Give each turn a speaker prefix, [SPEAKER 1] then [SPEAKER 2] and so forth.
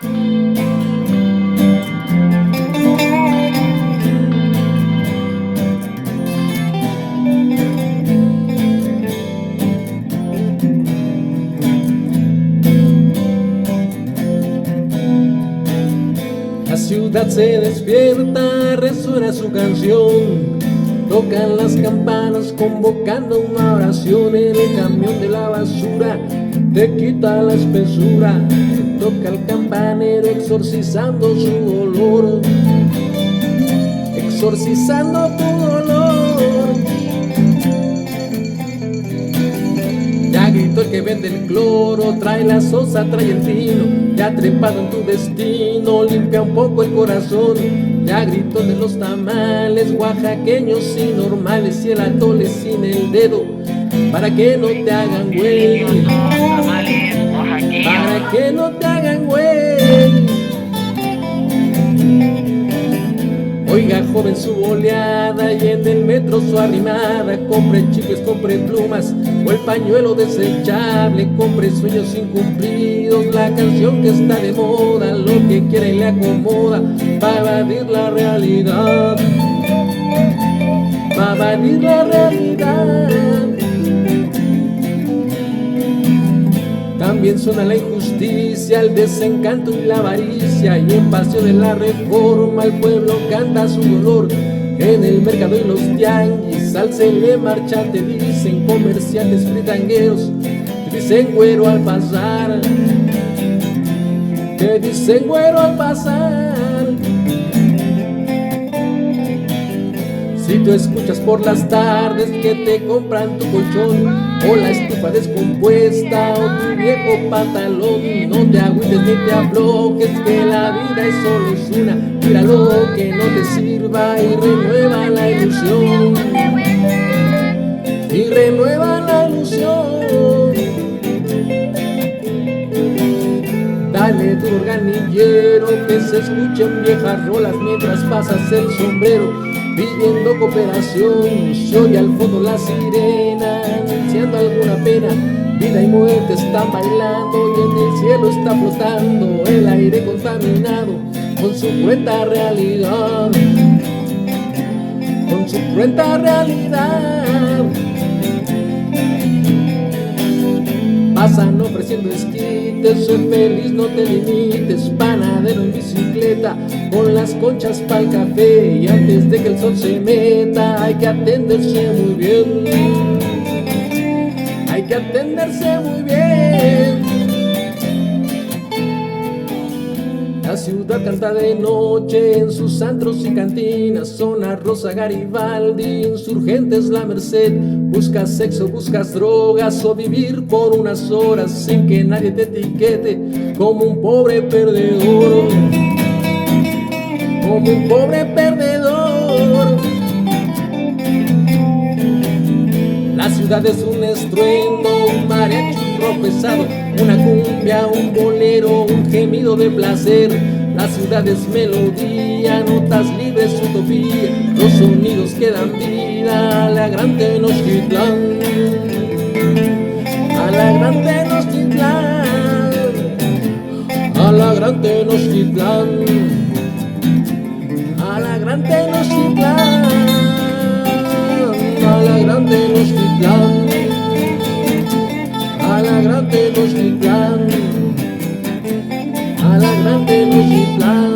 [SPEAKER 1] La ciudad se despierta, resuena su canción, tocan las campanas convocando una oración. En el camión de la basura te quita la espesura, toca el campanero exorcizando su dolor, exorcizando tu dolor. Ya gritó el que vende el cloro, trae la sosa, trae el vino, ya trepado en tu destino, limpia un poco el corazón. Ya gritó de los tamales oaxaqueños y normales y el atole sin el dedo, para que no te hagan güey, para que no te hagan güey. Oiga joven su boleada y en el metro su arrimada, compre chicles, compre plumas o el pañuelo desechable, compre sueños incumplidos, la canción que está de moda, lo que quiere y le acomoda, va a evadir la realidad, va a evadir la realidad. También suena la injusticia, el desencanto y la avaricia, y en Paseo de la Reforma el pueblo canta su dolor. En el mercado y los tianguis al se le marcha, te dicen comerciantes fritangueros, te dicen güero al pasar, te dicen güero al pasar. Si tú escuchas por las tardes que te compran tu colchón, o la estufa descompuesta, o tu viejo pantalón, no te agüites ni te aflojes, que la vida es solo una. Tira lo que no te sirva y renueva la ilusión, y renueva la ilusión. Dale tu organillero, que se escuchen viejas rolas mientras pasas el sombrero, pidiendo cooperación. Se oye al fondo la sirena anunciando alguna pena, vida y muerte están bailando y en el cielo está flotando el aire contaminado con su cruenta realidad, con su cruenta realidad. Pasan ofreciendo esquites, soy feliz, no te limites, panadero en bicicleta, con las conchas pa'l café, y antes de que el sol se meta hay que atenderse muy bien, hay que atenderse muy bien. La ciudad canta de noche en sus antros y cantinas, Zona Rosa, Garibaldi, Insurgentes, La Merced. Buscas sexo, buscas drogas o vivir por unas horas sin que nadie te etiquete como un pobre perdedor, como un pobre perdedor. La ciudad es un estruendo, un mariachi, un rock pesado, una cumbia, un bolero, un gemido de placer. La ciudad es melodía, notas libres, utopía, los sonidos que dan vida a la gran Tenochtitlán, a la gran Tenochtitlán, a la gran Tenochtitlán, a la gran Tenochtitlán, a la gran Tenochtitlán, a la gran Tenochtitlán, a la gran Tenochtitlán.